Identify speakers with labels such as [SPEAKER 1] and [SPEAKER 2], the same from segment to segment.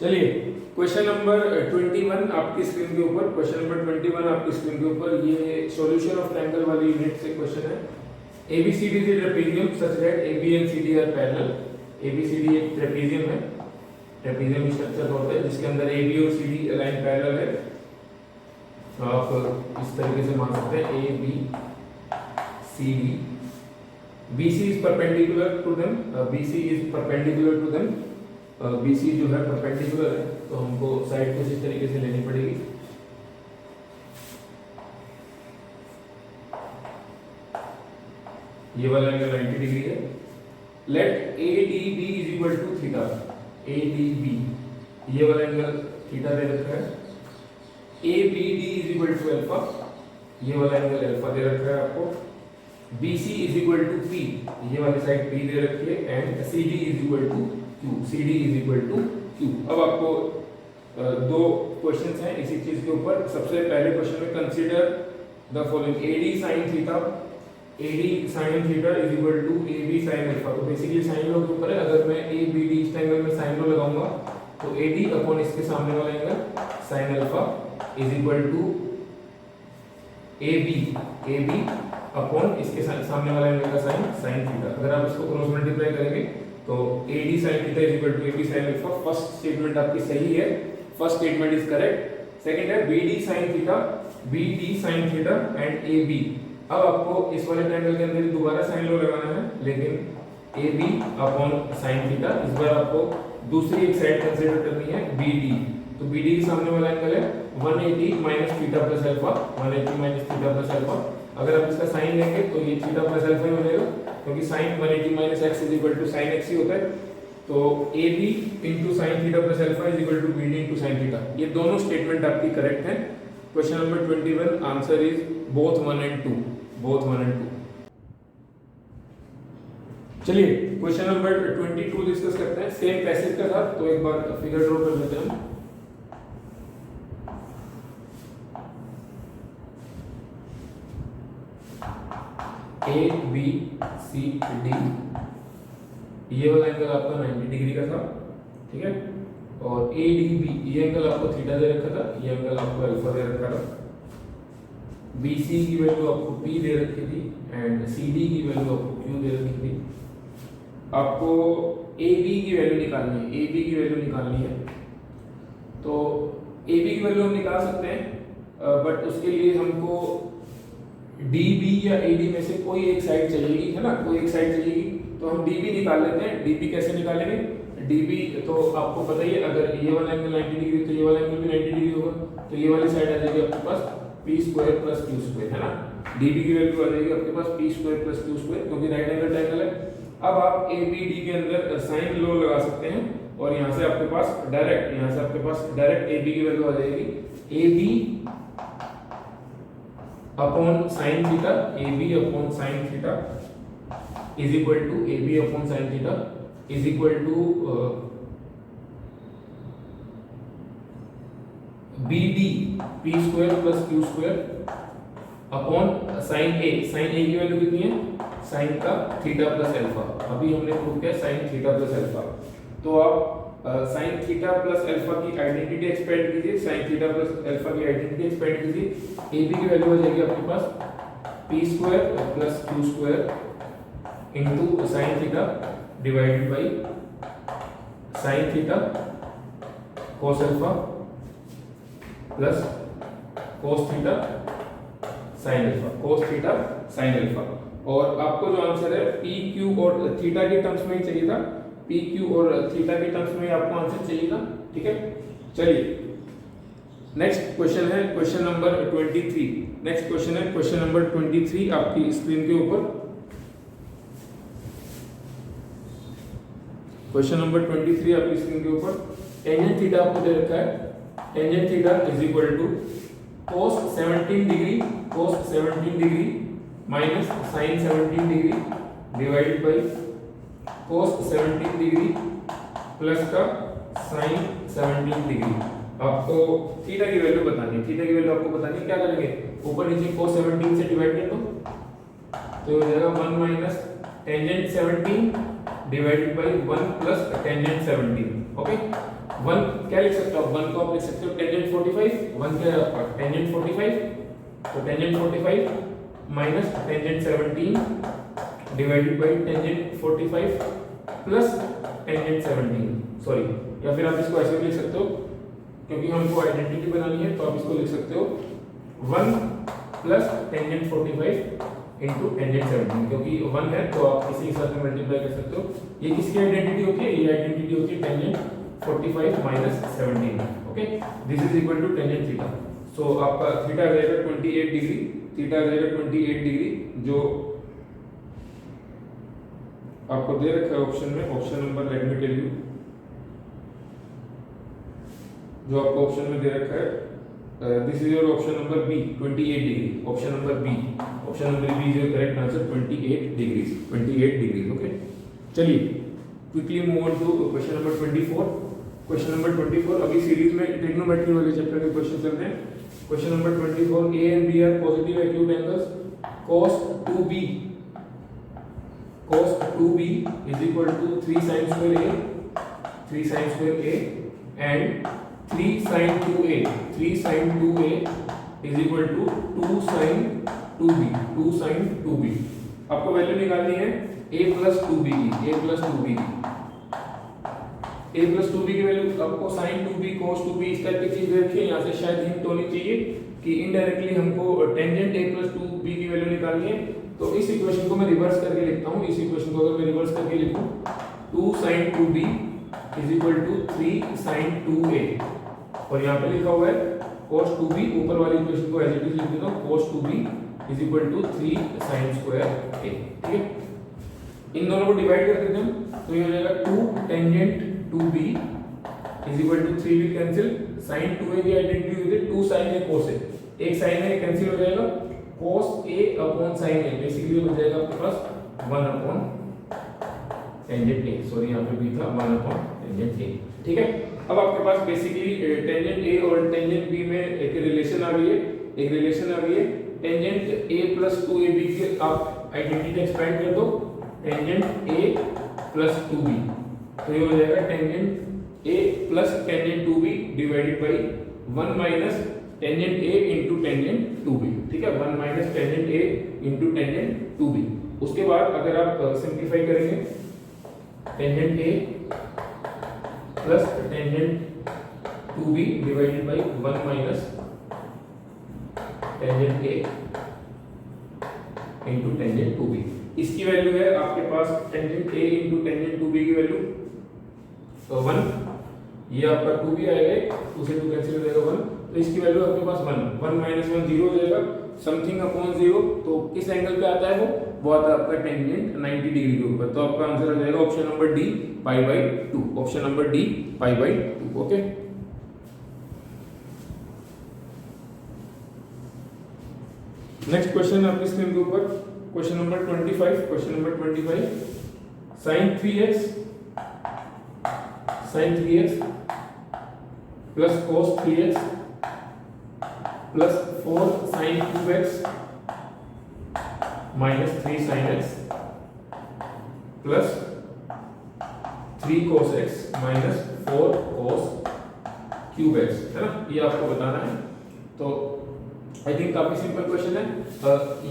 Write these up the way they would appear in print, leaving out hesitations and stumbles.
[SPEAKER 1] चलिए question number 21 आपकी screen के ऊपर, क्वेश्चन नंबर 21 आपकी स्क्रीन के ऊपर, ये सॉल्यूशन ऑफ ट्रायंगल वाली यूनिट से क्वेश्चन है। ABCD is a trapezium such that AB and CD are parallel। ABCD एक ट्रेपेजियम है, ट्रेपेजियम स्ट्रक्चर होता है जिसके अंदर AB और CD लाइन पैरेलल है। तो आप इस तरीके से मान सकते हैं ABCD, BC is perpendicular to them, BC is perpendicular to them, BC जो है परपेंडिकुलर है, तो हमको साइड कुछ इस तरीके से लेनी पड़ेगी। ये वाला एंगल 90 डिग्री है। Let ADB is equal to theta, ADB ये वाला एंगल थीटा दे रखा है। ABD is equal to alpha, ये वाला एंगल अल्फा दे रखा है आपको। BC is equal to P, ये वाली साइड P दे रखी है। And CD is equal to Q, CD is equal to Q। अब आपको दो क्वेश्चंस हैं इसी चीज के ऊपर। सबसे पहले क्वेश्चन में consider the following, AD sin theta, AD sin theta is equal to AB sin alpha. तो बेसिकली साइन लॉ के ऊपर है। अगर मैं ABD इस एंगल में साइन लॉ लगाऊंगा तो AD अपॉन इसके सामने वाला angle sin alpha is equal to AB upon इसके सामने वाला एंगल का sin थीटा। अगर आप इसको क्रॉस मल्टीप्लाई करेंगे तो AD sin theta is equal to AB sin alpha. First statement आपकी सही है, first statement is correct. Second है BD sin theta and AB। अब आपको इस वाले ट्रायंगल के अंदर दोबारा साइन लॉ लगाना है, लेकिन AB अपॉन sin थीटा। इस बार आपको दूसरी एक साइड कंसीडर करनी है BD। तो BD के सामने वाला एंगल है 180 minus theta plus alpha, 180 minus theta plus alpha. अगर आप इसका साइन लेंगे तो ये थीटा प्लस अल्फा ही बनेगा, क्योंकि sin 180 minus x is equal to sin x ही होता है। तो AB into sine theta plus alpha is equal to BD into sine theta. ये दोनों स्टेटमेंट आपकी करेक्ट हैं। Question number 21 answer is both 1 and 2, both 1 and 2। चलिए question number 22 discuss करते हैं सेम पैसेज के साथ। तो एक बार फिगर ड्रॉ कर लेते हैं। ABCD ये वाला एंगल आपका 90 डिग्री का था, ठीक है। और ADB ये एंगल आपको थीटा दे रखा था, ये एंगल आपको अल्फा दे रखा था। BC की वैल्यू आपको P दे रखी थी एंड CD की वैल्यू आपको Q दे रखी थी। आपको AB की वैल्यू निकालनी है, AB की वैल्यू निकालनी है। तो AB की वैल्यू हम निकाल सकते हैं, बट उसके लिए हमको DB या AD में से कोई एक साइड चाहिएगी, है ना, कोई एक साइड चाहिएगी। तो हम DB निकाल लेते हैं। DB कैसे निकालेंगे? DB तो आपको पता ही है, अगर ये वाला एंगल 90 डिग्री तो ये वाला एंगल भी 90 डिग्री होगा। तो ये वाली साइड आ जाएगी आपके पास p square plus q square, है ना। DB की वैल्यू आ जाएगी आपके पास p square plus q square, क्योंकि राइट एंगल ट्रायंगल है। अब आप ABD के अंदर साइन लॉ लगा सकते हैं और यहाँ से आपके पास डायरेक्ट AB की वैल्यू आ जाएगी AB upon sine theta, AB upon sine theta is equal to AB upon sine theta is equal to BD p square plus q square upon sine A की वैल्यू कितनी है? Sign का theta plus alpha. अभी हमने prove किया sign theta plus alpha. तो आप sign theta plus alpha की आइडेंटिटी एक्सपेंड कीजिए, साइन थीटा प्लस अल्फा की आइडेंटिटी एक्सपेंड कीजिए। AB की वैल्यू हो जाएगी आपके पास p square plus q square into sine theta divided by sine theta cos alpha plus cos theta sin alpha, cos theta sin alpha. और आपको जो answer है PQ और थीटा के टर्म्स में ही चाहिए था, PQ और थीटा के टर्म्स में आपको आंसर चाहिए था, ठीक है। चलिए नेक्स्ट क्वेश्चन है क्वेश्चन नंबर 23। नेक्स्ट क्वेश्चन है क्वेश्चन नंबर 23 आपकी स्क्रीन के ऊपर। क्वेश्चन नंबर 23 आपकी स्क्रीन के ऊपर। टेंजेंट थीटा आपको दे रखा है। Tangent theta is equal to cos 17 degree minus sin 17 degree divided by cos 17 degree plus का sin 17 डिग्री। आपको थीटा की वैल्यू बतानी है, थीटा की वैल्यू आपको बतानी है। क्या करेंगे? ऊपर नीचे cos 17 से डिवाइड कर दो, तो हो जाएगा 1 minus tangent 17 divided by 1 plus tangent 17। Okay, one क्या लिख सकते हो, वन को आप लिख सकते हो टेंजेंट 45, वन क्या है आपका टेंजेंट 45, तो tangent 45 minus tangent 17 divided by tangent 45 plus tangent 17, sorry, या फिर आप इसको ऐसे भी लिख सकते हो क्योंकि हमको आइडेंटिटी बनानी है, तो आप इसको लिख सकते हो 1 प्लस टेंजेंट 45 इंटू टेंजेंट 17, क्योंकि 1 है तो आप इसी के साथ में मल्टीप्लाई कर सकते हो। ये किसकी आइडेंटिटी होती है, ये आइडेंटिटी होती है tangent 45 minus 17, okay, this is equal to tangent theta. So आपका थीटा आ जाएगा 28 डिग्री, थीटा आ जाएगा 28 डिग्री, जो आपको दे रखा है ऑप्शन में, option number let me tell you, जो आपको ऑप्शन में दे रखा है, this is your option number B 28 degree, option number B, option number B is your correct answer 28 degrees, 28 degrees, okay. चलिए quickly move on to question number 24। Question number 24 अभी series में trigonometry वाले chapter के question चल रहे हैं। Question number 24, A and B are positive acute angles, cos 2b is equal to 3 sin square a, 3 sin square a and 3 sin 2a is equal to 2 sin 2b, 2 sin 2b। आपको value निकालनी है a plus 2b की, a plus 2b की, a plus 2b की value आपको sin 2b cos 2b इस type की चीज रखी है, यहाँ से शायद हिंट होनी चाहिए कि इनडायरेक्टली हमको टेंजेंट a plus 2b की वैल्यू निकालनी है। तो इस इक्वेशन को मैं रिवर्स करके लिखता हूँ, इस इक्वेशन को अगर मैं रिवर्स करके लिखूं 2 sin 2b is equal to 3 sin 2a, और यहाँ पे लिखा हुआ है cos 2b, ऊपर वाली इक्वेशन को एज इट इज लिख देता हूँ, cos 2b is equal to 3 sin square a, ठीक है। इन दोनों को डिवाइड कर देते हैं तो ये हो जाएगा 2 tangent 2b is equal to 3 will cancel, sin 2a की आइडेंटिटी होती है 2 sin a cos a, एक sin a कैंसिल हो जाएगा, cos a upon sin a basically हो जाएगा आपके पास 1 अपॉन टेंजेंट a, सॉरी यहाँ पे भी था 1 अपॉन टेंजेंट a, ठीक है। अब आपके पास बेसिकली टेंजेंट a और टेंजेंट b में एक रिलेशन आ गई है, एक रिलेशन आ गई है, टेंजेंट a प्लस 2ab की आप आइडेंटिटी एक्सपेंड कर दो, टेंजेंट a प्लस 2b, तो ये हो जाएगा tangent a plus tangent 2b divided by 1 minus tangent a into tangent 2b, ठीक है, 1 minus tangent a into tangent 2b। उसके बाद अगर आप सिंप्लीफाई करेंगे tangent a plus tangent 2b divided by 1 minus tangent a into tangent 2b, इसकी value है आपके पास tangent a into tangent 2b की वैल्यू तो 1, ये आपका 2b आएगा, 2 से 2 कैंसिल हो जाएगा 1, तो इसकी वैल्यू आपके पास 1, 1 माइनस 1 0 हो जाएगा, समथिंग अपॉन 0, तो किस एंगल पे आता है वो आता है आपका टेंजेंट 90 डिग्री के ऊपर, तो आपका आंसर आ जाएगा option number D pi by 2, option number D pi by 2, okay. Next question आपकी स्क्रीन के ऊपर question number 25, question number 25, sin 3x plus cos 3x plus 4 sin 2x minus 3 sin x plus 3 cos x minus 4 cos cube x, है ना, ये आपको बताना है। तो आई थिंक काफी सिंपल क्वेश्चन है।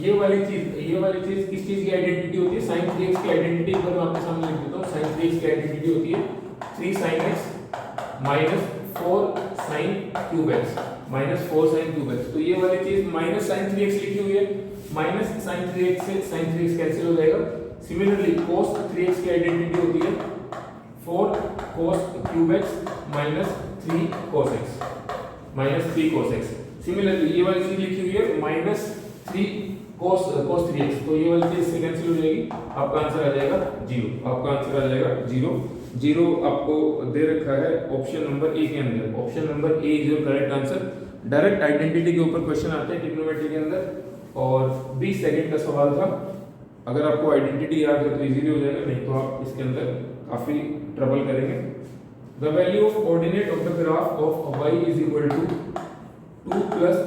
[SPEAKER 1] ये वाली चीज किस चीज की आइडेंटिटी होती है, sin 3x की आइडेंटिटी एक बार मैं आपके सामने लिख देता हूँ। sin 3x की आइडेंटिटी होती है 3 sin x minus 4 sin cube x minus 4 sin cube x, तो ये वाली चीज माइनस sin 3x लिखी हुई है, माइनस sin 3x से sin 3x कैंसिल हो जाएगा। सिमिलरली cos 3x की आइडेंटिटी होती है 4 cos cube x minus 3 cos x। Similarly ये वाली चीज लिखी हुई है माइनस 3 cos 3x, तो ये वाली चीज से कैंसिल हो जाएगी, आपका आंसर आ जाएगा 0, आपका आंसर आ जाएगा 0। 0 आपको दे रखा है ऑप्शन नंबर ए के अंदर, option number A is your correct answer. Direct identity के ऊपर क्वेश्चन आते हैं ट्रिग्नोमेट्री के अंदर, और 20 सेकंड का सवाल था। अगर आपको आइडेंटिटी याद है तो इजीली हो जाएगा, नहीं तो आप इसके अंदर काफी ट्रबल करेंगे। The value of coordinate of the graph of y is equal to 2 plus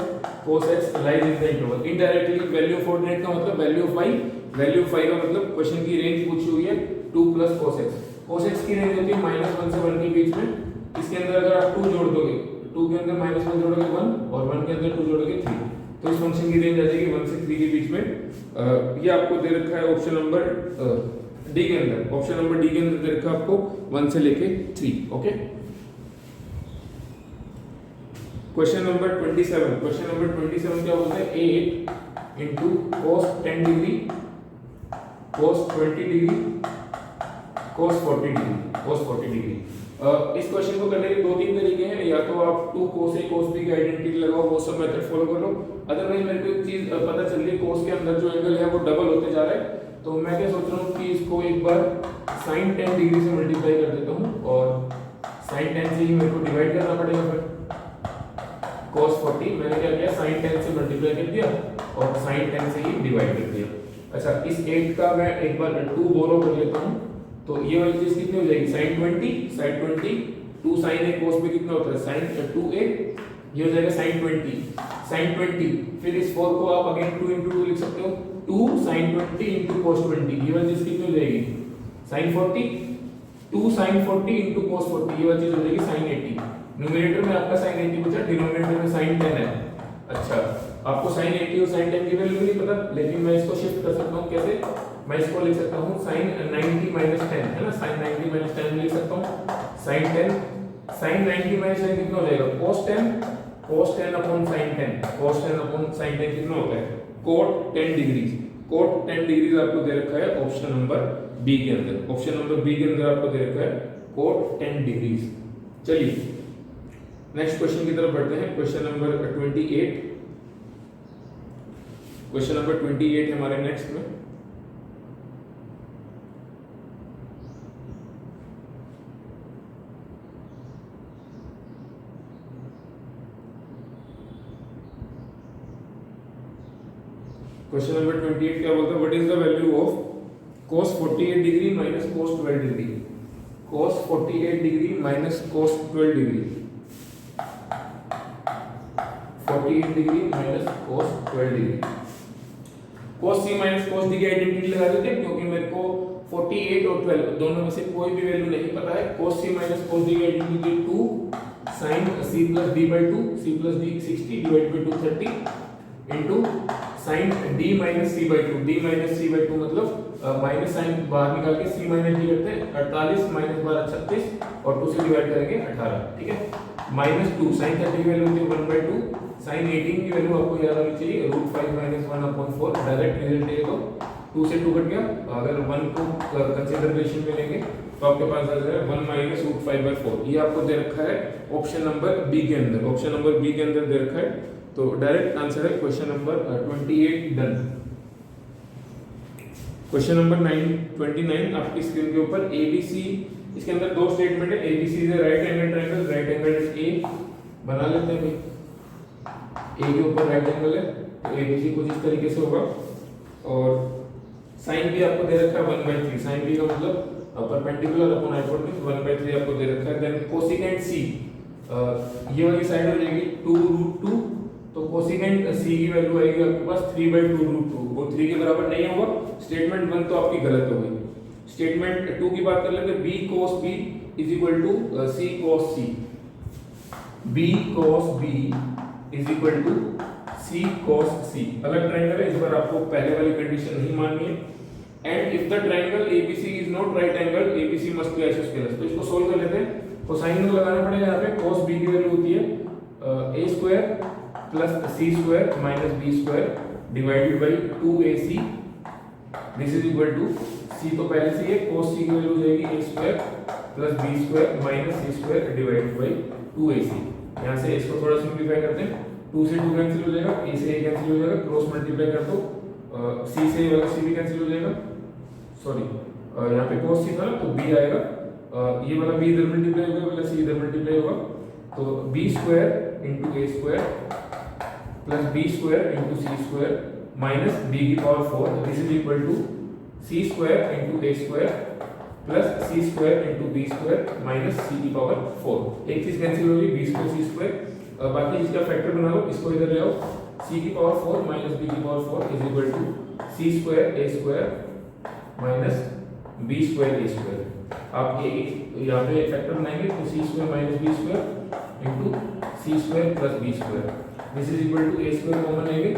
[SPEAKER 1] cos x lies in the interval. Indirectly value of coordinate का मतलब value of y, value of y का मतलब क्वेश्चन की range पूछी हुई है 2 plus cos x। cos x की range होती है -1 से 1 के बीच में, इसके अंदर अगर आप 2 जोड़ दोगे, 2 के अंदर -1 जोड़ोगे 1 और 1 के अंदर 2 जोड़ोगे 3, तो इस फंक्शन की रेंज आ जाएगी 1 से 3 के बीच में। ये आपको दे रखा है ऑप्शन नंबर डी के अंदर, ऑप्शन नंबर डी के अंदर दे रखा है आपको 1 से लेके 3। Okay, question number 27, question number 27 क्या बोलता है, 8 into cos 10 degree, cos 20 degree, cos 40 degree, cos 40 degree. इस क्वेश्चन को करने के 2-3 तरीके हैं, या तो आप 2 cos a cos b की आइडेंटिटी लगाओ, वो सब मेथड फॉलो कर लो। अदरवाइज मेरे को एक चीज पता चल रही है, cos के अंदर जो एंगल है वो डबल होते जा रहा है, तो मैं क्या सोच रहा हूँ कि इसको एक बार sin 10 डिग्री से मल्टीप्लाई कर देता हूँ और sin 10 से ही मेरे को डिवाइड करना पड़ेगा। फिर cos 40 मैंने क्या किया, sin 10 से मल्टीप्लाई कर दिया और sin 10 से ही डिवाइड कर दिया। अच्छा, इस 8 का मैं एक बार 2 बोरो कर लेता हूँ, तो ये वाली चीज कितनी हो जाएगी, sin 20 2 sin a cos b कितना होता है, sin 2a, ये हो जाएगा sin 20। फिर इस 4 को आप अगेन 2 into 2 लिख सकते हो, 2 sin 20 into cos 20, ये वाली चीज कितनी हो जाएगी, sin 40, 2 sin 40 into cos 40, ये वाली चीज हो जाएगी sin 80। न्यूमरेटर में आपका sin 80 बचा, डिनोमिनेटर में sin 10 है। अच्छा, आपको sin 80 और sin 10 की वैल्यू नहीं पता, लेकिन मैं इसको शिफ्ट कर सकता हूँ, कैसे, मैं इसको लिख सकता हूँ sin 90 minus 10, है ना, sin 90 minus 10 लिख सकता हूँ, sin 10, sin 90 minus 10 कितना हो जाएगा, cos 10 upon sin 10, cos 10 upon sin 10 कितना होता है, cot 10 डिग्रीज, cot 10 डिग्रीज आपको दे रखा है ऑप्शन नंबर बी के अंदर, ऑप्शन नंबर बी के अंदर आपको दे रखा है cot 10 डिग्रीज। चलिए नेक्स्ट क्वेश्चन की तरफ बढ़ते हैं, क्वेश्चन नंबर 28, क्वेश्चन नंबर 28 हमारे नेक्स्ट में। क्वेश्चन नंबर 28 क्या बोलता है, what is the value of cos 48 degree minus cos 12 degree, cos 48 degree minus cos 12 degree, 48 degree minus cos 12 degree. cos c minus cos d की identity लगा देते हैं, क्योंकि मेरे को 48 और 12 दोनों में से कोई भी वैल्यू नहीं पता है। cos c minus cos d की identity 2 sin c plus d by 2, c plus d 60 divided by 2 30 into sin d minus c by 2, d minus c by 2 मतलब माइनस साइन बाहर निकाल के c माइनस d करते हैं, 48 minus 12 36 और 2 से divide करेंगे 18, ठीक है। माइनस 2 sin 30 की वैल्यू होती है 1/2, sin 18 की वैल्यू आपको याद होनी चाहिए √5 - 1/4, डायरेक्ट रिजल्ट है तो 2 से 2 कट गया, अगर 1 को कंसीडरेशन में लेंगे तो आपके पास आ जाएगा 1 - √5/4। ये आपको दे रखा है ऑप्शन नंबर बी के अंदर, ऑप्शन नंबर बी के अंदर दे रखा है, तो डायरेक्ट आंसर है question number 28 done. Question number 29 आपकी स्क्रीन के ऊपर, ABC, इसके अंदर दो स्टेटमेंट है, ABC is right angle triangle, right angle is A, बना लेते हैं भाई, A के ऊपर राइट एंगल है तो ABC कुछ इस तरीके से होगा, और साइन भी आपको दे रखा है 1/3, साइन भी का मतलब परपेंडिकुलर अपॉन हाइपोटेन्यूज 1/3 आपको दे रखा है। देन कोसिकेंट C, ये वाली साइड हो जाएगी 2√2, तो कोसिकेंट C की वैल्यू आएगी आपके पास 3/2√2, वो 3 के बराबर नहीं होगा। स्टेटमेंट 1 तो आपकी गलत हो गई। स्टेटमेंट 2 की बात कर लेते हैं, B cos B is equal to C cos C, B cos B is equal to C cos C। अलग ट्रायंगल है, इस बार आपको पहले वाली कंडीशन नहीं माननी है। And if the triangle ABC is not right angle, ABC must be isosceles. तो इसको सोल्व कर लेते हैं, कोसाइन को लगाना पड़ेगा। यहाँ पे cos B की वैल्यू होती है a² plus c² minus b² divided by 2ac, this is equal to c तो पहले से ही है, cos c की वैल्यू हो जाएगी a² plus b² minus c² divided by 2ac। यहाँ से इसको थोड़ा सिंप्लीफाई करते हैं, 2 से 2 कैंसिल हो जाएगा, a से a कैंसिल हो जाएगा, क्रॉस मल्टीप्लाई कर दो, c से वाला c भी कैंसिल हो जाएगा, सॉरी यहाँ पे cos c था ना तो b आएगा, ये वाला b इधर मल्टीप्लाई होगा, वाला c इधर मल्टीप्लाई होगा, तो b² into a² plus b² into c² minus b की power 4, this is equal to c² into a² plus c² into b² minus c की पावर 4। एक चीज कैंसिल होगी, b² c², बाकी इसका फैक्टर बना लो, इसको इधर ले आओ, c की पावर 4 माइनस b की power 4 is equal to c² a² minus b² a²। आप ये यहाँ पे फैक्टर बनाएंगे तो C square minus B square into C square plus B square, this is equal to A square common लेंगे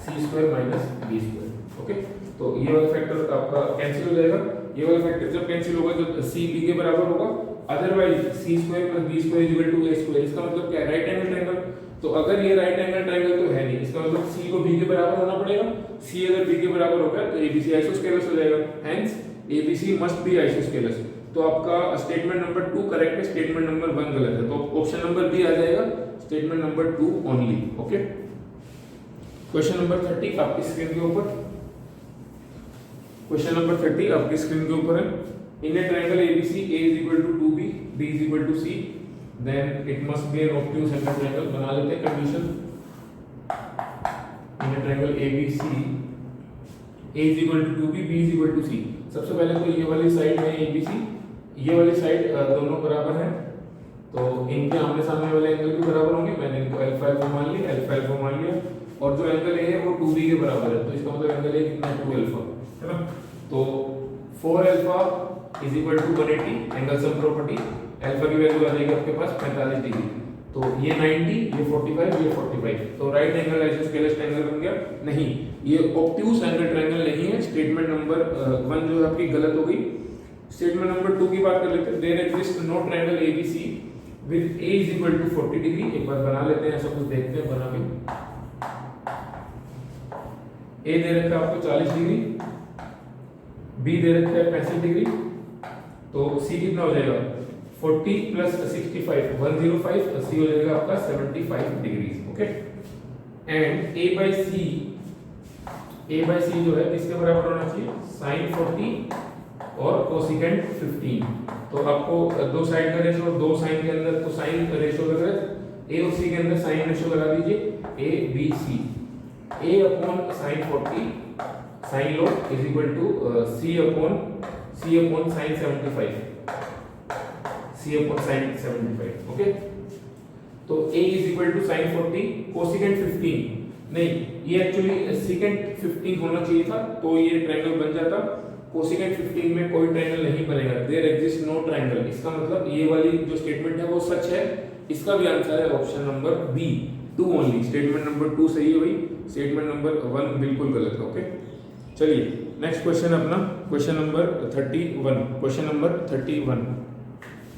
[SPEAKER 1] C square minus B square. Okay, तो ये वाला फैक्टर आपका कैंसिल हो जाएगा। ये वाला फैक्टर जब कैंसिल होगा जब सी बी के बराबर होगा, otherwise C square plus B square is equal to A square. इसका मतलब क्या है, राइट एंगल ट्रायंगल। तो अगर ये राइट एंगल ट्रायंगल तो है नहीं, इसका मतलब सी को बी के बराबर होना पड़ेगा। सी अगर बी के बराबर होगा तो एबीसी आइसोस्केलस हो जाएगा, hence ABC must be isosceles. तो आपका स्टेटमेंट नंबर 2 करेक्ट है, स्टेटमेंट नंबर 1 गलत है, तो ऑप्शन नंबर बी आ जाएगा, statement number 2 only. Okay, question number 30 आपकी स्क्रीन के ऊपर, क्वेश्चन नंबर 30 आपकी स्क्रीन के ऊपर है। In a triangle ABC A is equal to 2b, b is equal to c, then it must be an obtuse angle triangle. बना लेते हैं condition. In a triangle ABC a is equal to 2b, b is equal to c। सबसे पहले तो ये वाली side में ABC, ये वाली साइड दोनों बराबर हैं, तो इनके आमने सामने वाले एंगल भी बराबर होंगे। मैंने इनको अल्फा अल्फा मान लिया, अल्फा अल्फा मान लिया, और जो एंगल ए है वो 2b के बराबर है, तो इसका मतलब एंगल ए कितना है, 2 अल्फा, है ना। तो 4 alpha is equal to 180, angle sum property, alpha की वैल्यू आ जाएगी आपके पास 45 डिग्री, तो ये 90, ये 45, ये 45, तो राइट एंगल आइसोस्केलस ट्रायंगल बन गया। नहीं, ये ऑब्ट्यूज एंगल ट्रायंगल नहीं है। स्टेटमेंट नंबर 1 जो है आपकी गलत हो गई। स्टेटमेंट नंबर 2 की बात कर लेते हैं। There exist no triangle ABC with A is equal to 40 degree. एक बार बना लेते हैं, ऐसा कुछ देखते हैं बना के। ए दे रखा है आपको 40 डिग्री, बी दे रखा है 65 डिग्री, तो सी कितना हो जाएगा, 40 प्लस 65 105, सी हो जाएगा आपका 75 degree. Okay, and A by C जो है किसके बराबर होना चाहिए, साइन 40 और कोसिकेंट 15। तो आपको दो साइड का रेशो, दो साइन के अंदर तो साइन रेशो लग रहा है, ए और सी के अंदर साइन रेशो लगा दीजिए, A B C, A upon sine 40 sine लो is equal to C upon sine 75, C upon sine 75। Okay, तो a is equal to sine 40 cosecant 15, नहीं ये एक्चुअली सीकेंट 15 होना चाहिए था, तो ये ट्रायंगल बन जाता। कोसिकेंट 15 में कोई ट्रायंगल नहीं बनेगा, देयर एग्जिस्ट नो ट्रायंगल। इसका मतलब ये वाली जो स्टेटमेंट है वो सच है। इसका भी आंसर है option number B, 2 only. Statement number 2 सही है भाई, स्टेटमेंट नंबर 1 बिल्कुल गलत है। ओके, चलिए नेक्स्ट क्वेश्चन अपना, क्वेश्चन नंबर 31। Question number 31